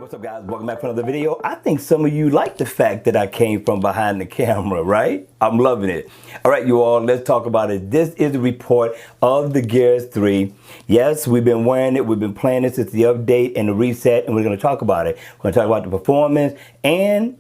What's up, guys? Welcome back for another video. I think some of you like the fact that I came from behind the camera, right? I'm loving it. All right, you all, let's talk about it. This is a report of the Gears 3. Yes, we've been wearing it. We've been playing it since the update and the reset, and we're going to talk about it. We're going to talk about the performance and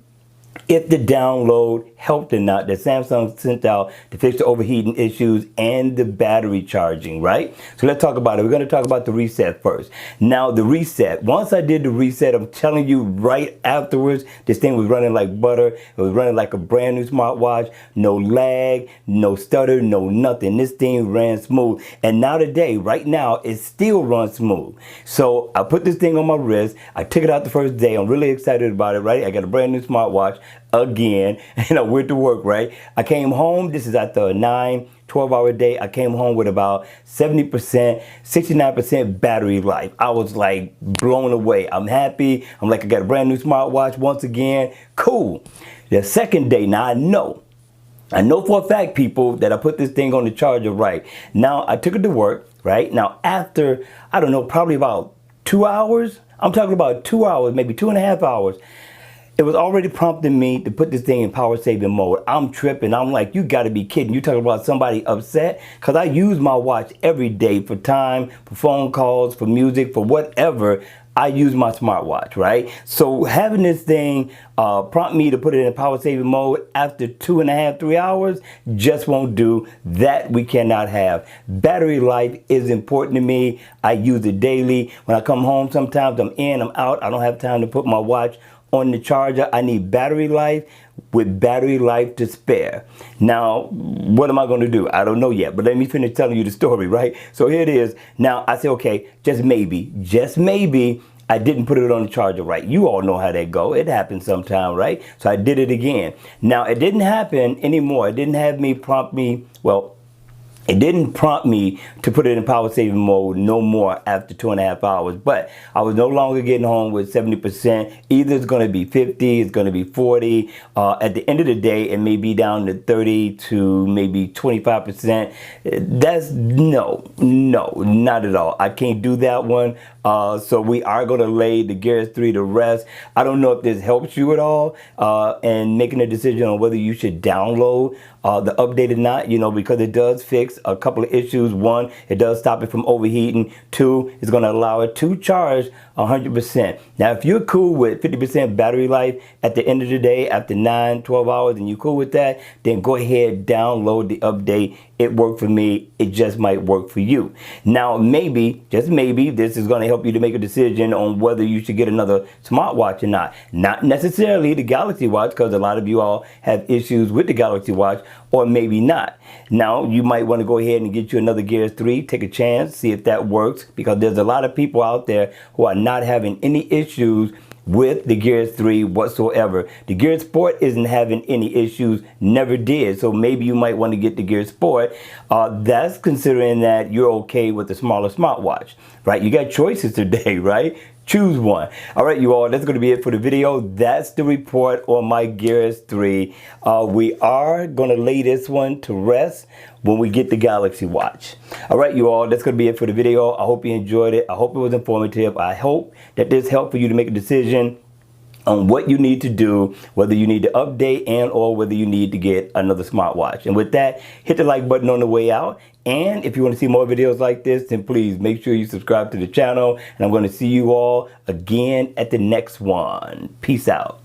if the download helped or not that Samsung sent out to fix the overheating issues and the battery charging, right? So let's talk about it. We're going to talk about the reset first. Now, the reset, once I did the reset, I'm telling you right afterwards, this thing was running like butter. It was running like a brand new smartwatch. No lag, no stutter, no nothing. This thing ran smooth. And now today, right now, it still runs smooth. So I put this thing on my wrist. I took it out the first day. I'm really excited about it, right? I got a brand new smartwatch again, and I went to work, right? I came home, this is after a 12-hour day. I came home with about 70%, 69% battery life. I was like blown away. I'm happy. I'm like, I got a brand new smartwatch once again. Cool. The second day, now I know for a fact, people, that I put this thing on the charger right. Now, I took it to work, right? Now, after, I don't know, probably about 2 hours, I'm talking about 2 hours, maybe 2.5 hours, it was already prompting me to put this thing in power saving mode. I'm tripping. I'm like, you gotta be kidding. You talking about somebody upset? Because I use my watch every day for time, for phone calls, for music, for whatever. I use my smartwatch, right? So having this thing prompt me to put it in power saving mode after 2.5, 3 hours just won't do. That we cannot have. Battery life is important to me. I use it daily. When I come home, sometimes I'm in, I'm out. I don't have time to put my watch on the charger. I need battery life with battery life to spare. Now, what am I going to do? I don't know yet, but let me finish telling you the story, right? So here it is. Now, I say, okay, just maybe, I didn't put it on the charger right. You all know how that go. It happens sometime, right? So I did it again. Now, it didn't happen anymore. It didn't have me prompt me, well, it didn't prompt me to put it in power saving mode no more after 2.5 hours, but I was no longer getting home with 70%. Either it's going to be 50, it's going to be 40. At the end of the day, it may be down to 30 to maybe 25%. That's no, not at all. I can't do that one. So we are going to lay the Gears 3 to rest. I don't know if this helps you at all in making a decision on whether you should download the update or not, you know, because it does fix a couple of issues. One, it does stop it from overheating. Two, it's going to allow it to charge 100%. Now, if you're cool with 50% battery life at the end of the day, after 12 hours, and you're cool with that, then go ahead, download the update. It worked for me. It just might work for you. Now, maybe, just maybe, this is going to help you to make a decision on whether you should get another smartwatch or not. Not necessarily the Galaxy Watch, because a lot of you all have issues with the Galaxy Watch, or maybe not. Now, you might want to go ahead and get you another Gears 3, take a chance, see if that works, because there's a lot of people out there who are not having any issues with the Gears 3 whatsoever. The Gears Sport isn't having any issues, never did. So maybe you might want to get the Gears Sport. That's considering that you're okay with the smaller smartwatch, right? You got choices today, right? Choose one. All right, you all, that's going to be it for the video. That's the report on my Gears 3. We are going to lay this one to rest when we get the Galaxy Watch. All right, you all, that's going to be it for the video. I hope you enjoyed it. I hope it was informative. I hope that this helped for you to make a decision on what you need to do, whether you need to update and or whether you need to get another smartwatch. And with that, hit the like button on the way out. And if you want to see more videos like this, then please make sure you subscribe to the channel. And I'm going to see you all again at the next one. Peace out.